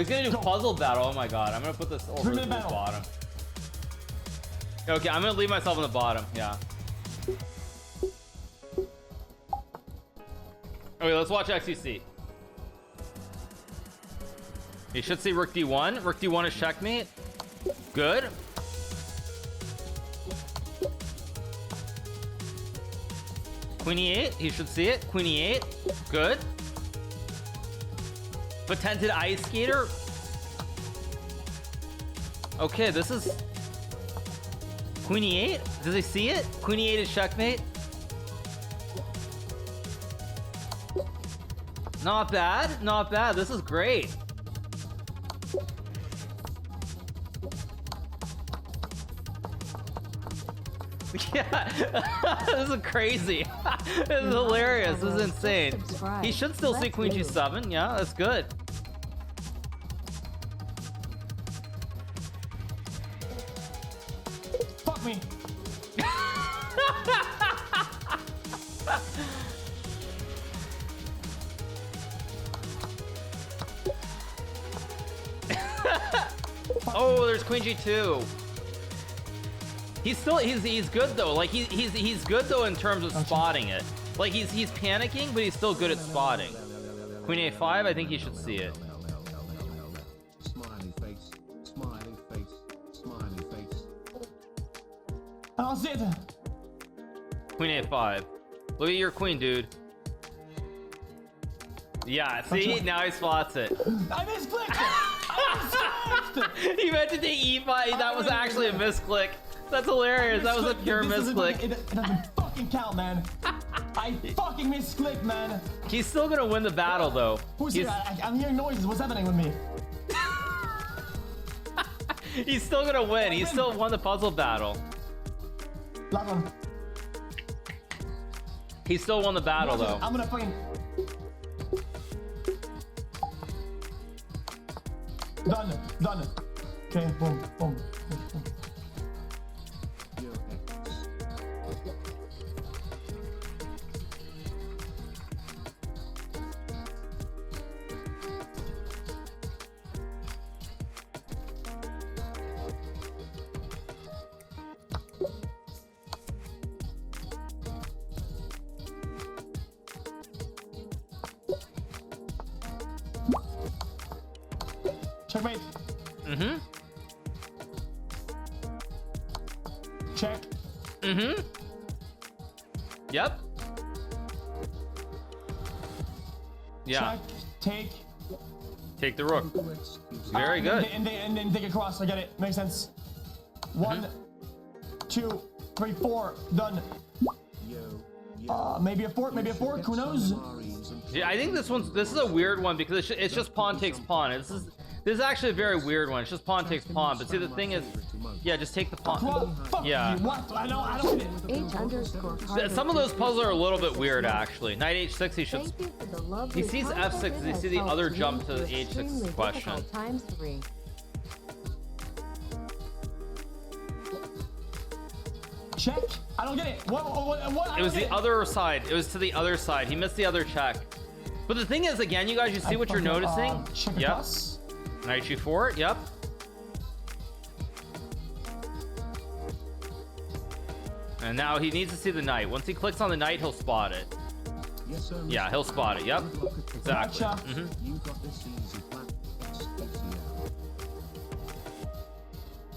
he's gonna do puzzle battle. Oh my god, I'm gonna put this over to the bottom. Okay, I'm gonna leave myself on the bottom. Yeah. Okay, let's watch XCC. You should see Rook D1. Rook D1 is checkmate. Good. Queen E8, he should see it. Queen E8, good. Patented Ice Skater. Okay, this is... Queen E8, does he see it? Queen E8 is checkmate. Not bad, not bad, this is great. Yeah, this is crazy. This is hilarious. This is insane. He should still see Queen G7. Yeah, that's good. Fuck me. Oh, there's Queen G2. He's still he's good though. Like he's good though in terms of spotting it. Like he's panicking, but he's still good at spotting. Queen A5, I think he should see it. Smiley face, smiley face, smiley face. I don't see it. Queen A5. Look at your queen, dude. Yeah, see? Now he spots it. I misclicked it! I misclicked! He meant to take E5. That was actually a misclick. That's hilarious. That was a pure misclick. It doesn't fucking count, man. I fucking misclicked, man. He's still gonna win the battle, though. Who's here? I'm hearing noises. What's happening with me? He's still gonna win. He still won the puzzle battle. Last one. He still won the battle, though. I'm gonna fucking... Done. Done. Okay, boom, boom, boom, boom. Checkmate. Mm-hmm. Check. Mm-hmm. Yep. Yeah. Check. Take the rook. Very good. And then take it across. I get it. Makes sense. 1, 2, 3, 4. Done. Maybe a fork. Maybe a fork. Who knows? Yeah, I think this is a weird one because it's just pawn takes pawn. This is actually a very weird one. It's just pawn takes pawn. But see, the thing is, yeah, just take the pawn. Yeah. What? I don't get it. Some of those puzzles are a little bit weird, actually. Knight H6, he should. He sees F6. Does he see the other jump to the H6 question? Check? I don't get it. What? It was the other side. It was to the other side. He missed the other check. But the thing is, again, you guys, you see what you're noticing? Yep. Knight G4, yep. And now he needs to see the knight. Once he clicks on the knight, he'll spot it. Yeah, he'll spot it, yep. Exactly.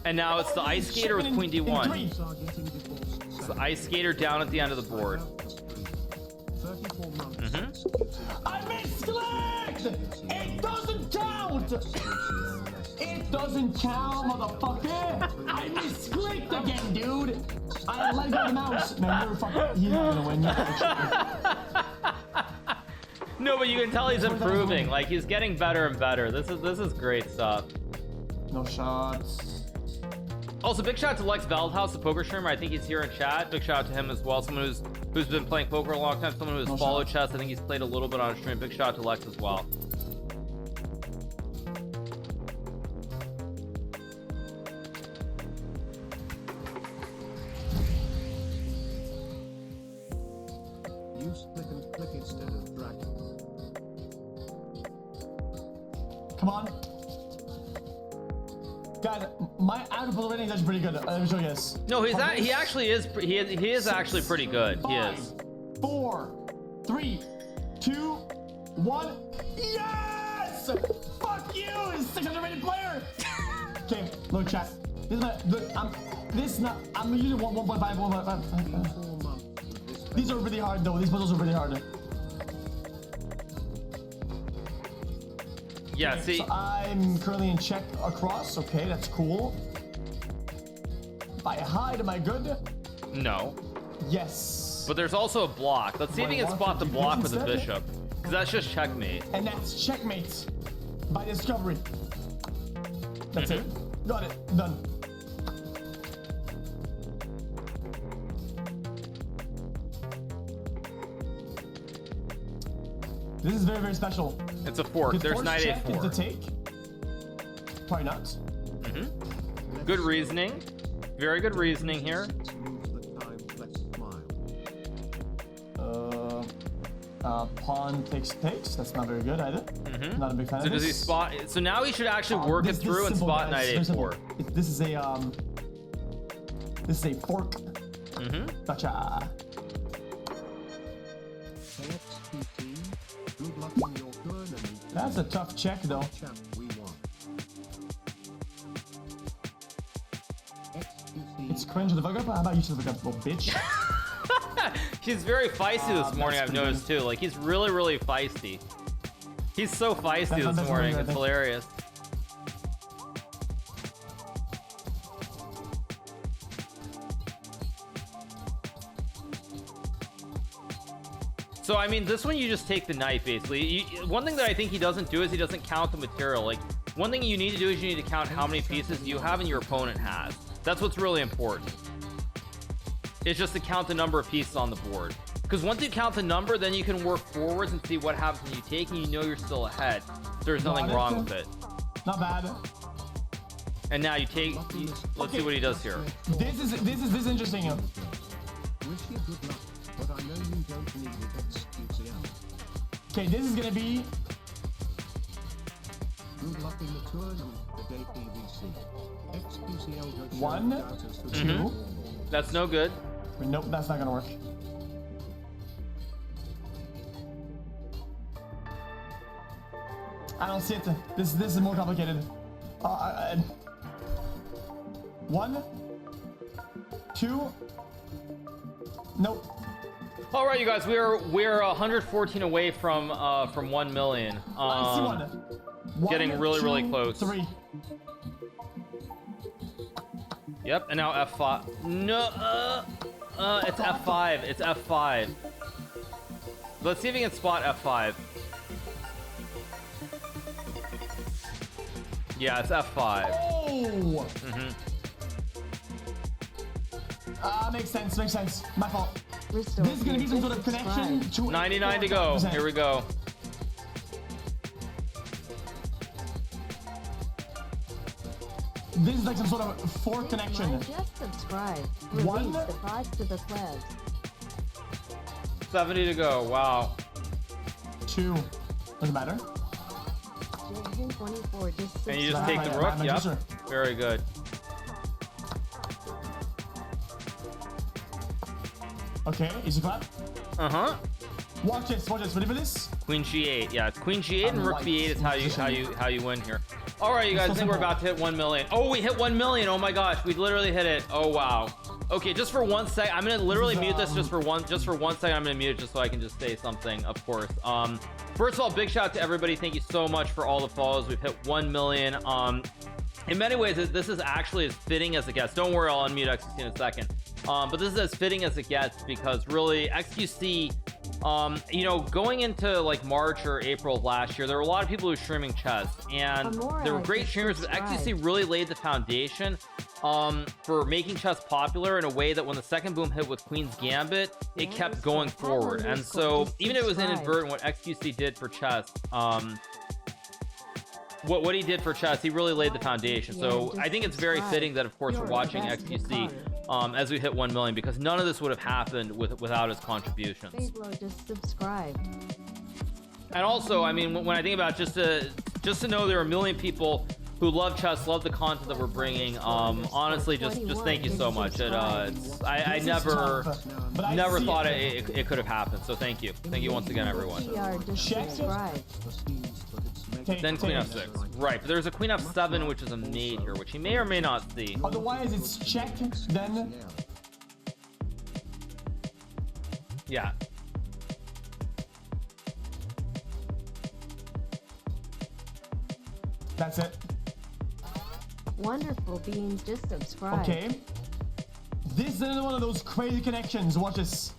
And now it's the ice skater with Queen D1. It's the ice skater down at the end of the board. I misclicked! It doesn't count! It doesn't count, motherfucker! I misclicked again, dude! I let go of the mouse. Man, you're fucking... You're not gonna win. No, but you can tell he's improving. Like, he's getting better and better. This is great stuff. No shots. Also, big shout out to Lex Veldhouse, the poker streamer. I think he's here in chat. Big shout out to him as well. Someone who's been playing poker a long time. Someone who's followed chess. I think he's played a little bit on stream. Big shout out to Lex as well. Use click instead of drag. Come on. Guys, my output rating is actually pretty good. Let me show you this. No, he actually is. He is actually pretty good. He is. 4, 3, 2, 1. Yes! Fuck you, 600 rated player. Okay, look, chat. This is my. Look, I'm usually 1.5, 1.5. These are really hard though. These puzzles are really hard. Yeah, Okay, see. so I'm currently in check across. Okay, that's cool. If I hide, am I good? No. Yes. But there's also a block. Let's see if he can spot the block with the instead? bishop. Because that's just checkmate. And that's checkmate by discovery. That's it. Got it. Done. This is very, very special. It's a fork. Could There's force knight check a4. to take? Probably not. Good reasoning. Very good reasoning here. Use the time, let's smile. Pawn takes. That's not very good either. Not a big fan So of does he this. spot? So now he should actually work it through and simple, spot guys. knight Very simple. a4. This is a This is a fork. Gotcha. XQT, good luck on your turn and That's a tough check though. champ we want. XQT, It's cringe to the fuck up. How about you to the fuck up, little bitch? He's very feisty this morning. I've pretty noticed too. Like he's really, really feisty. He's so feisty That's this morning. really It's good, I think. hilarious. So I mean, this one you just take the knight basically. One thing that I think he doesn't do is he doesn't count the material. Like one thing you need to do is you need to count how many pieces you have and your opponent has. That's what's really important. It's just to count the number of pieces on the board. Because once you count the number, then you can work forwards and see what happens when you take, and you know you're still ahead. There's nothing wrong with it. Not bad. And now you take. Let's see what he does here. This is interesting. wish you good luck, but I know you don't need it. XQCL. Okay, this is gonna be. Good luck in the tournament, the day PVC. XQCL goes 1, 2. That's no good. Nope, that's not gonna work. I don't see it. This is more complicated. 1, 2. Nope. All right, you guys, we're 114 away from 1 million. I see one. Getting really, really 2, close. 3. Yep, and now F5. No, it's F5. It's F5. Let's see if we can spot F5. Yeah, it's F5. Oh. Makes sense. Makes sense. My fault. This is gonna be some sort of connection to 99 to go. Here we go. This is like some sort of fork connection. Just subscribe. 1, Release the pod to the plebs. 70 to go. Wow. 2. Doesn't matter. JN24 just And you just Right, take the right, rook. right, Yep. sure. Very good. Okay, easy clap. Uh-huh. Watch this. Ready for this? Queen G8. Yeah, it's Queen G8 and Rook Right. B8 is how you win here. All right, you guys, I think we're about to hit 1 million. Oh, we hit 1 million. Oh my gosh, we literally hit it. Oh wow. Okay, just for 1 sec, I'm gonna literally mute this just for one second. I'm gonna mute it just so I can just say something, of course. First of all, big shout out to everybody. Thank you so much for all the follows. We've hit 1 million. In many ways, this is actually as fitting as it gets. Don't worry, I'll unmute XQC in a second. But this is as fitting as it gets because really XQC, you know, going into like March or April of last year, there were a lot of people who were streaming chess, and there were great streamers, but XQC really laid the foundation for making chess popular in a way that when the second boom hit with Queen's Gambit, it kept going forward. And so even if it was inadvertent, what XQC did for chess, what he did for chess, he really laid the foundation. So I think it's very fitting that, of course, we're watching XQC as we hit 1 million, because none of this would have happened without his contributions. Fablo just subscribed. And also, I mean, when I think about just to know there are 1 million people who love chess, love the content that we're bringing. Honestly, just thank you so much. I never thought it could have happened. So thank you once again, everyone. Check. Then queen f6. Right, but there's a queen f7, which is a mate here, which he may or may not see. Otherwise, it's check. Then yeah. that's it. Wonderful beings, just subscribe. Okay. This is another one of those crazy connections. Watch this.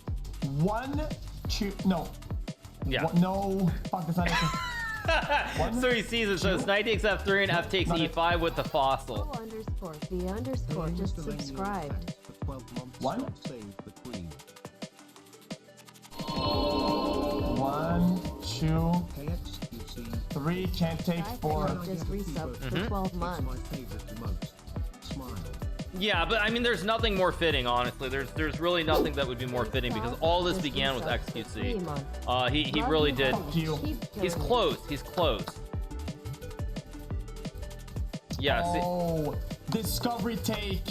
1, 2. No. Yeah. No. Fuck this. So he sees it. So it's knight takes f3 and f takes e5 with the fossil. _v_ just subscribed. 1. 1, 2, 3. Can't take 4. Just resubbed for 12 months. Yeah, but I mean, there's nothing more fitting, honestly. There's really nothing that would be more fitting because all this began with XQC. He really did. He's close. He's close. Yeah. Oh, discovery take.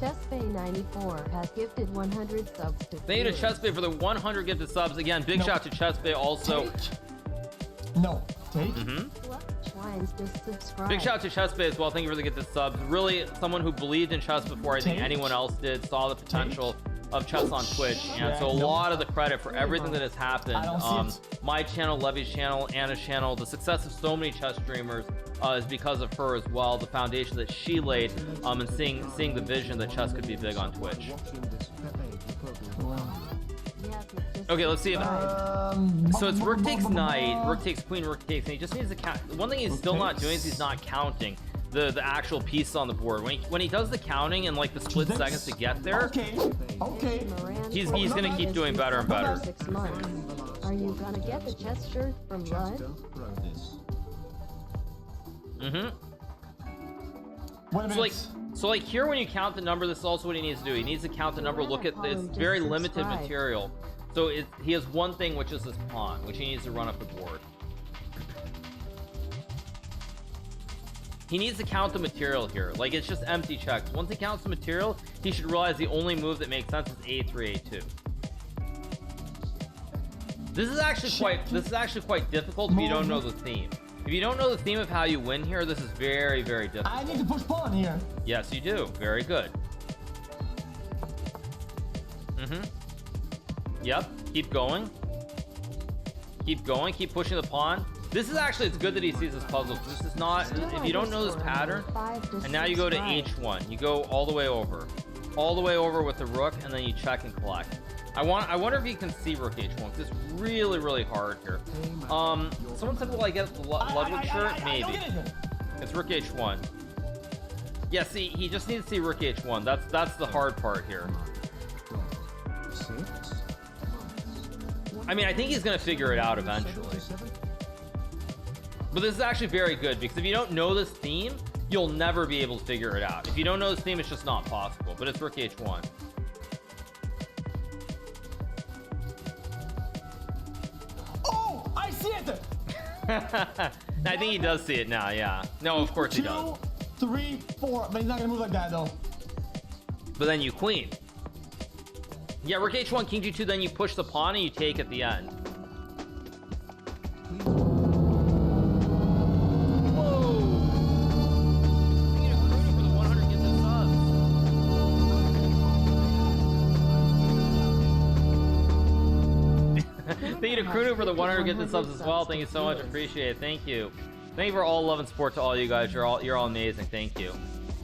Chessbay94 has gifted 100 subs to Thank you to Chessbay for the 100 gifted subs. Again, big shout to Chessbay also. No. Take. Schwines just subscribe. Big shout to Chessbay as well. Thank you for the gifted subs. Really, someone who believed in chess before I think anyone else did, saw the potential of chess on Twitch, and so a lot of the credit for everything that has happened, my channel, Levy's channel, Anna's channel, the success of so many chess streamers is because of her as well. The foundation that she laid, and seeing the vision that chess could be big on Twitch. Okay, let's see if so it's rook takes knight, rook takes queen, rook takes, and he just needs to count. One thing he's still not doing is he's not counting the actual pieces on the board. When he does the counting and like the split seconds to get there, he's gonna keep doing better and better. 6 months. Are you gonna get the chess shirt from Lud? So like here when you count the number, this is also what he needs to do. He needs to count the number, look at this very limited material. So he has one thing, which is this pawn, which he needs to run up the board. He needs to count the material here. Like, it's just empty checks. Once he counts the material, he should realize the only move that makes sense is a3, a2. This is actually quite difficult if you don't know the theme. If you don't know the theme of how you win here, this is very, very difficult. I need to push pawn here. Yes, you do. Very good. Yep. Keep going. Keep going. Keep pushing the pawn. This is actually, it's good that he sees this puzzle. This is not, if you don't know this pattern, and now you go to h1, you go all the way over with the rook, and then you check and collect. I wonder if you can see rook h1, because it's really, really hard here. Someone said, will I get the Ludwig shirt? Maybe. It's rook h1. Yeah, see, he just needs to see rook h1. That's the hard part here. I mean, I think he's gonna figure it out eventually. But this is actually very good, because if you don't know this theme, you'll never be able to figure it out. If you don't know this theme, it's just not possible. But it's rook h1. Oh, I see it. I think he does see it now. Yeah. No, of course he does. 2, 3, 4. But he's not gonna move like that though. But then you queen. Yeah, rook h1, king g2. Then you push the pawn and you take at the end. Thank you to Hikaru for the 100 gifted subs as well. Thank you so much. Appreciate it. Thank you. Thank you for all love and support to all you guys. You're all amazing. Thank you.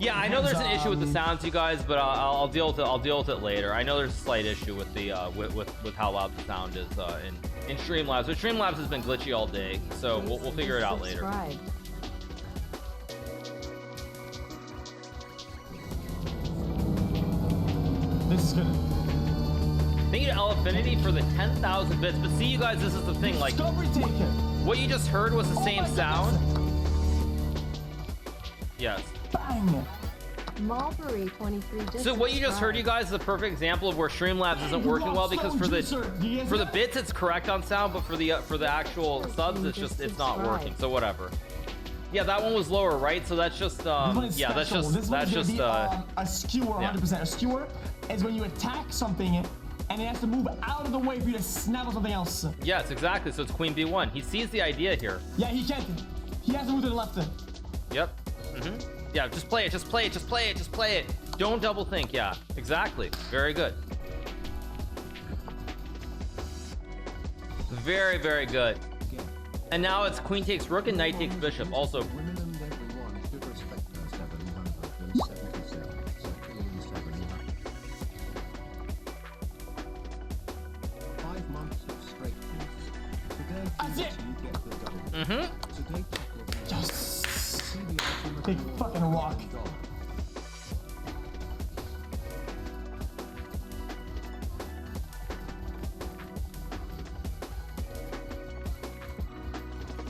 Yeah, I know there's an issue with the sounds, you guys, but I'll deal with it. I'll deal with it later. I know there's a slight issue with the with how loud the sound is in Streamlabs. But Streamlabs has been glitchy all day, so we'll figure it out later. This is good. Thank you to Elfinity for the 10,000 bits. But see, you guys, this is the thing. Like, what you just heard was the same sound. Yes. Bang. Mulberry 23 just So what you just heard, you subscribed. guys, is a perfect example of where Streamlabs isn't working well because for the bits it's correct on sound, but for the actual subs it's not working. So whatever. Yeah, that one was lower, right? So that's just yeah, that's just a skewer, 100%. A skewer is when you attack something and it has to move out of the way for you to snap on something else. yes, exactly. So it's Queen B1. He sees the idea here. Yeah, he can't. He has to move to the left. Yep. Yeah, just play it, just play it, just play it, just play it. Don't double think. Yeah, exactly. Very good. Very, very good. And now it's queen takes rook and knight takes bishop. Also, Women and everyone should respect her. 777. So killing 5 months of straight peace. Today, That's it. you get the double. Today, Yes. see the ultimate Big reward fucking rock. of God.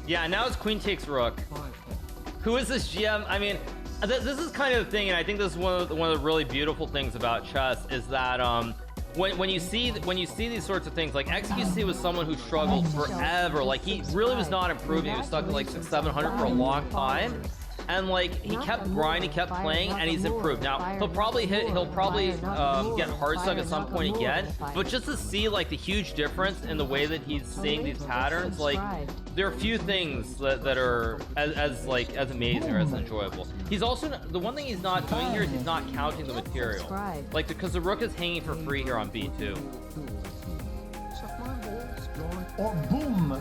yeah, now it's queen takes rook. 5 Who is this GM? I mean, this is kind of the thing, and I think this is one of the really beautiful things about chess is that when you see these sorts of things, like XQC was someone who struggled forever. Like he really was not improving. He was stuck at like 600-700 for a long time. And like he kept grinding, kept playing, and he's improved. Now he'll probably get hard stuck at some point again. But just to see like the huge difference in the way that he's seeing these patterns, like there are few things that are as amazing or as enjoyable. He's also the one thing he's not doing here is he's not counting the material, like because the rook is hanging for free here on B2. Suck my balls, joy. Or boom.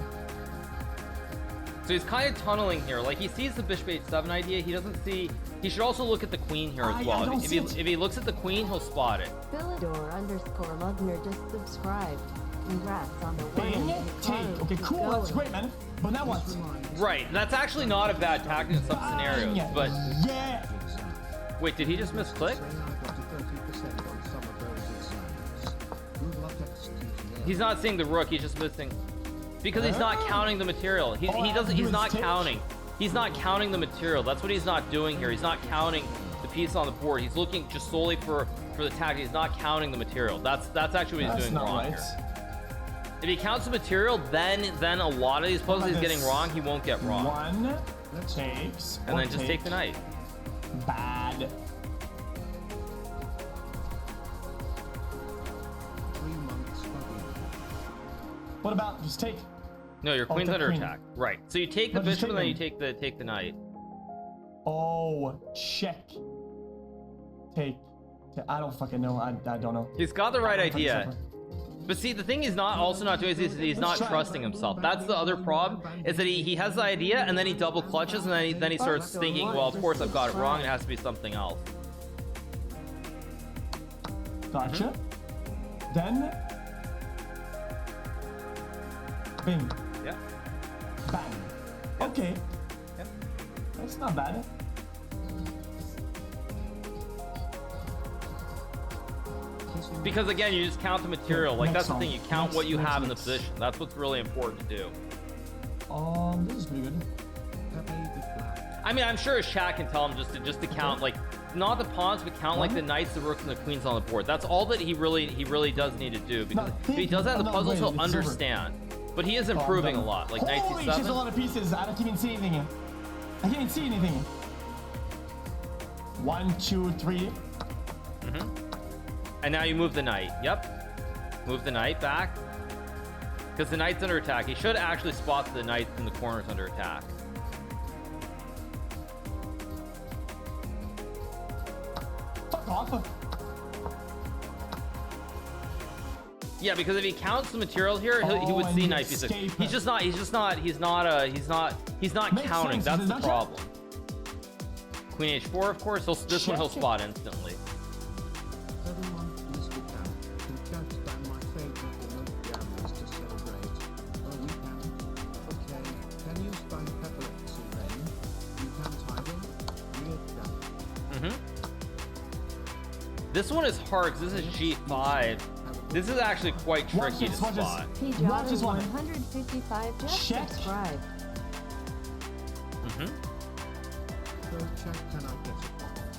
So he's kind of tunneling here. Like he sees the bishop h7 idea. He doesn't see. He should also look at the queen here as well. If he looks at the queen, he'll spot it. Philidor_Lugner just subscribed. Congrats on the Bing, win. take. Okay, cool. That's great, man. But now what? Right. That's actually not a bad tactic in some scenarios. But Yeah. wait, did he just misclick? Say I got a 30% on some of those exams. Good luck executing. He's not seeing the rook. He's just missing because he's not counting the material. He doesn't. He's not counting. He's not counting the material. That's what he's not doing here. He's not counting the piece on the board. He's looking just solely for the tactic. He's not counting the material. That's actually what he's doing wrong here. If he counts the material, then a lot of these puzzles he's getting wrong, he won't get wrong. One takes. And then just take the knight. Bad. 3 months for you. What about just take? No, your queen's take under queen. attack. Right. So you take the But just bishop and then you take take the knight. Oh, check. Take. I don't fucking know. I don't know. He's got the right I don't fucking idea. suffer. But see, the thing he's also not doing is he's not trusting himself. That's the other problem, is that he has the idea and then he double clutches and then he starts thinking, well, of course I've got it wrong. It has to be something else. Gotcha. Then. Bing. Yeah. Bang. Okay. Yep. That's not bad. Because again, you just count the material. Like that's Next the thing. You song. count what you Next, have in the next. position. That's what's really important to do. This is pretty good. I mean, I'm sure his chat can tell him just to count like not the pawns, but count like the knights, the rooks, and the queens on the board. That's all that he really does need to do. Because if he does that in the puzzles, he'll understand. But he is improving a lot. Like knight Holy shit, there's a c7. lot of pieces. I can't even see anything. I can't even see anything. 1, 2, 3. And now you move the knight. Yep. Move the knight back. Because the knight's under attack. He should actually spot the knight in the corners under attack. Fuck off. Yeah, because if he counts the material here, he would and see you knight b6. escape. He's not Makes counting. sense, That's is it the not? problem. Queen h4, of course. This one he'll spot instantly. 7 months this weekend. Can just stand my favorite remote gamblers to celebrate. Oh, we can. Okay. Can you find epilepsy then? You can title. Weird down. This one is hard because this is g5. This is actually quite Watch tricky to this, watch this. spot. Watch this one. 155 just Check. subscribed. So check, can I get a box?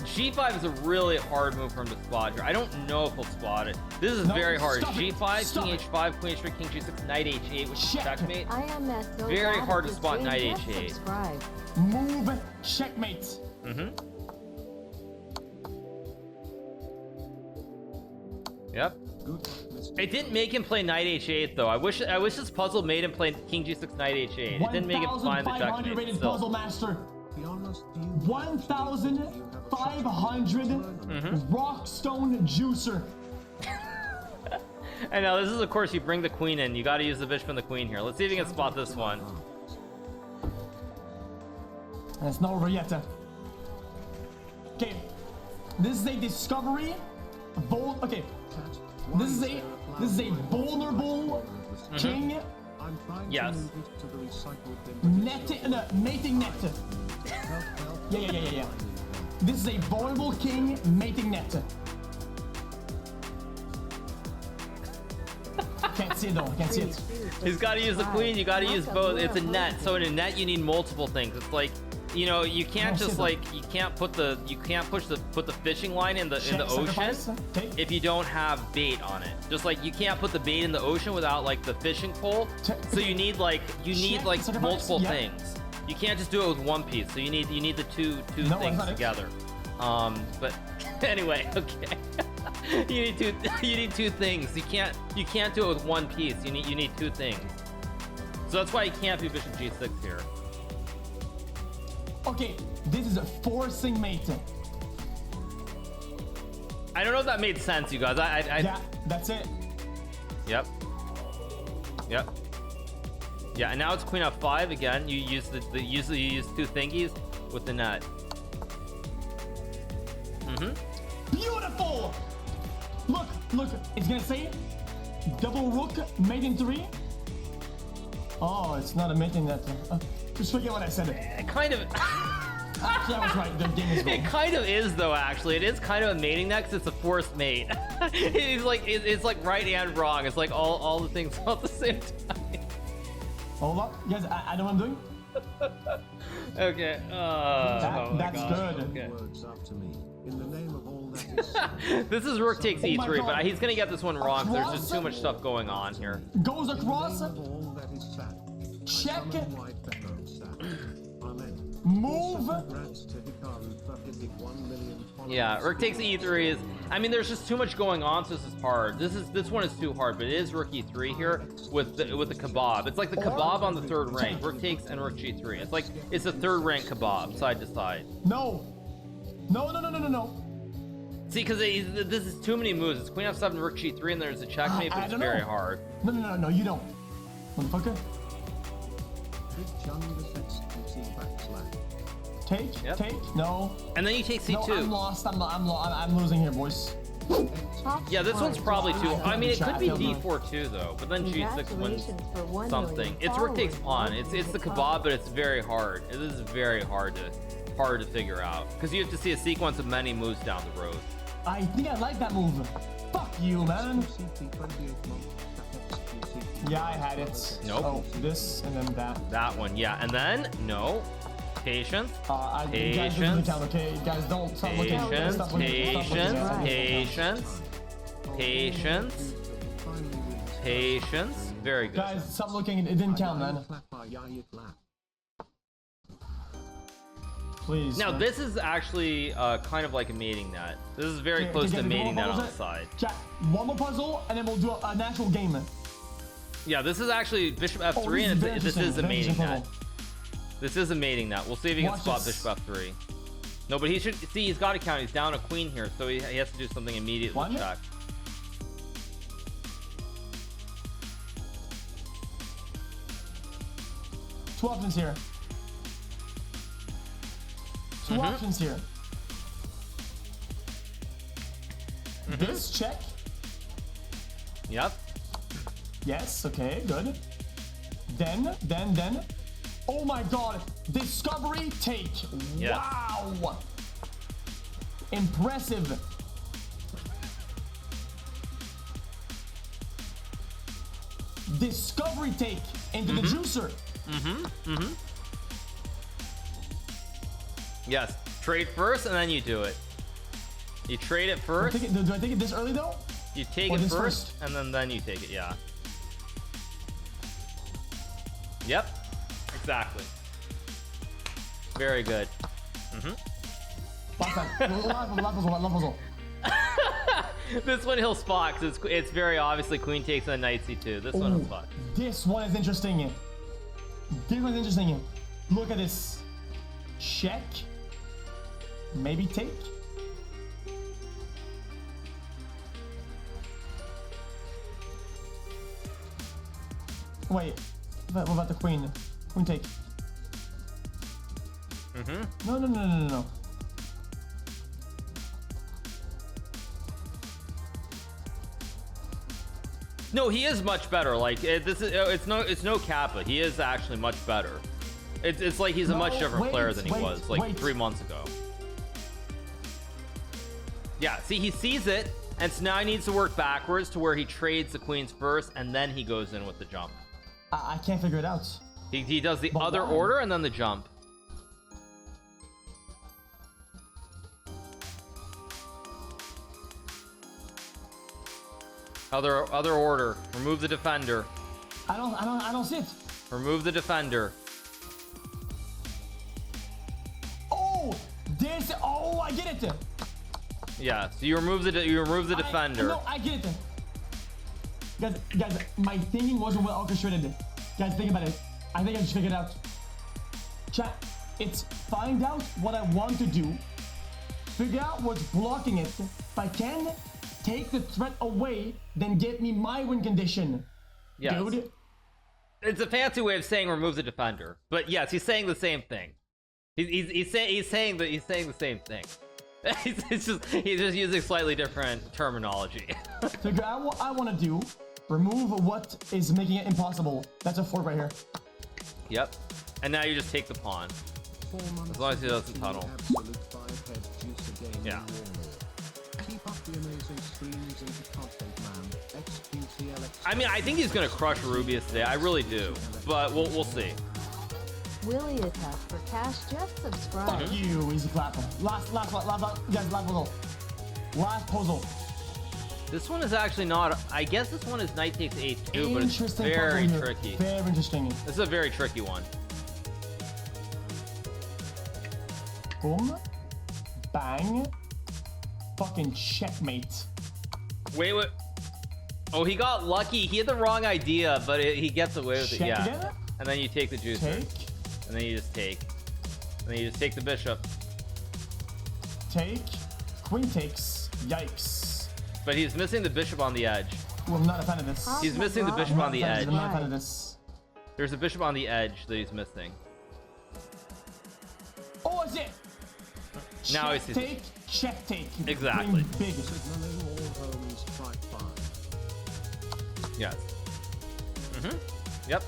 G5 is a really hard move for him to spot here. I don't know if he'll spot it. This is No, very hard. stop it. G5, Stop King it. H5, Queen H3, King G6, Knight H8, which is Check. checkmate. IMS so Very glad hard if to you spot stream, Knight just H8. subscribe. Move, checkmate. Mm-hmm. Yep. Good, Mr. It didn't make him play Knight H8 though. I wish this puzzle made him play King G6, Knight H8. It didn't make him find the 1,500 checkmate. rated Still. puzzle master. Be honest, do you 1,500 Rockstone Juicer. And now this is, of course, you bring the queen in. You got to use the bishop and the queen here. Let's see if you can spot this one. And it's not over yet. Okay, this is a discovery. Okay, this is a vulnerable king. I'm trying Yes. to move it to the recycled bin. Mating net. Yeah. This is a vulnerable king mating net. Can't see it though. Can't see it. He's got to use the queen. You got to use both. It's a net. So in a net, you need multiple things. It's like, you know, you can't just like put the fishing line in the ocean if you don't have bait on it. Just like you can't put the bait in the ocean without like the fishing pole. So you need multiple things. You can't just do it with one piece. So you need the two things together. But anyway, okay. you need two things. You can't do it with one piece. You need two things. So that's why you can't do bishop G6 here. Okay, this is a forcing mating. I don't know if that made sense, you guys. Yeah, that's it. Yep. Yeah, and now it's queen f5 again. You use usually you use two thingies with the net. Beautiful. Look. It's gonna say double rook mating 3. Oh, it's not a mating net. Just forget what I said. It kind of. Actually, I was right. The game is It wrong. kind of is though. Actually, it is kind of a mating net 'cause it's a forced mate. it's like right and wrong. It's like all the things all at the same time. Hold up, guys. I know what I'm doing. Okay. That's good. Okay. Words after me. In the name of all that is sad. This is rook takes Oh my e3, God. but he's gonna get this one wrong. 'Cause there's just too much stuff going on here. Goes In the across. name of all that is sad. Check. I summon white background sad. Amen. Move. Congrats to Hikaru for hitting 1 million followers. Yeah, rook takes e3 is. I mean, there's just too much going on, so this is hard. This one is too hard, but it is rook e3 here with the kebab. It's like the kebab on the third rank. Rook takes and rook g3. It's like it's a third rank kebab, side to side. No. See, because this is too many moves. It's queen f7, rook g3, and there's a checkmate, I but it's don't very know. hard. No, you don't. Motherfucker. Big Jungus XQC backslash. Take. No. And then you take c2. No, I'm lost. I'm losing here, boys. Yeah, this one's probably too. I mean, it could be I don't know. d4 too, though. But then g6 wins Congratulations for 1 something. million It's rook takes pawn. followers. It's the kebab, but it's very hard. It is very hard to figure out because you have to see a sequence of many moves down the road. I think I like that move. Fuck you, man. CP 28 month. XQC. Yeah, I had it. Nope. Oh, this and then that. That one, yeah, and then no. Patience. Guys, this Patience. doesn't count, okay? Guys, don't stop looking. Patience. Stop looking. Patience. Stop looking. Patience. Patience. Very good. Guys, stop looking. It didn't count, man. Please. Now this is actually kind of like a mating net. This is very close to mating net on the side. Chat, one more puzzle, and then we'll do an actual game. Yeah, this is actually bishop f3, Oh, this is and very this is a interesting, very mating net. interesting This is a mating net. We'll see if he can Watch spot this. bishop f3. No, but he should see. He's got to count. He's down a queen here, so he has to do something immediately. One? Check. Two options here. Two options here. This check. Yep. Yes, okay, good. Then. Oh my god. Discovery take. Yes. Wow. Impressive. Discovery take into the juicer. Yes. Trade first, and then you do it. You trade it Do I first. take it, do I take it this early though? You take Or it this first, first? and then you take it. Yeah. Yep. Exactly. Very good. Last time. Last puzzle. This one he'll spot because it's very obviously queen takes and knight c2. This one he'll Ooh, spot. this one is interesting. This one's interesting. Look at this. Check. Maybe take. Wait. What about the queen? Queen take. No. No, he is much better. Like this is it's no Kappa. He is actually much better. It's like he's a much different player than he was like 3 months ago. Yeah, see, he sees it, and so now he needs to work backwards to where he trades the queens first, and then he goes in with the jump. I can't figure it out. He does the But other why? order and then the jump. Other order. Remove the defender. I don't see it. Remove the defender. Oh, this. Oh, I get it. Yeah. So you remove the defender. No, I get it. Guys, my thinking wasn't well orchestrated. Guys, think about it. I think I just figured it out. Chat, it's find out what I want to do, figure out what's blocking it. If I can, take the threat away, then get me my win condition. Yes. Dude. It's a fancy way of saying remove the defender. But yes, he's saying the same thing. He's saying the same thing. He's just using slightly different terminology. Figure out what I want to do, remove what is making it impossible. That's a fork right here. Yep. And now you just take the pawn. As long as he doesn't tunnel. Yeah. Keep up the amazing streams and the content, man. XQTLX. I mean, I think he's gonna crush Rubius today. I really do. But we'll see. Willie Attack for cash just subscribe. Fuck you, easy clapper. Last puzzle. Last puzzle. This one is actually not. I guess this one is knight takes a2, but it's Interesting very puzzle here. tricky. Very interesting. This is a very tricky one. Boom. Bang. Fucking checkmate. Wait. Oh, he got lucky. He had the wrong idea, but he gets away with it. Check Yeah. again. And then you take the juicer. Take. And then you just take. And then you just take the bishop. Take. Queen takes. Yikes. But he's missing the bishop on the edge. Well, I'm not a fan of this. He's missing the bishop on the edge. I'm not a fan of this. There's a bishop on the edge that he's missing. Oh, is it? Now check, he's take. Check take. Exactly. Queen big. Signaling all homes strike 5. Yes. Yep.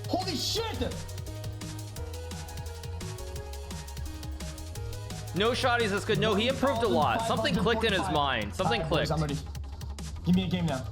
Holy shit! No shotties is good. No, he improved a lot. Something clicked in his mind. Something clicked. I'm ready. Give me a game now.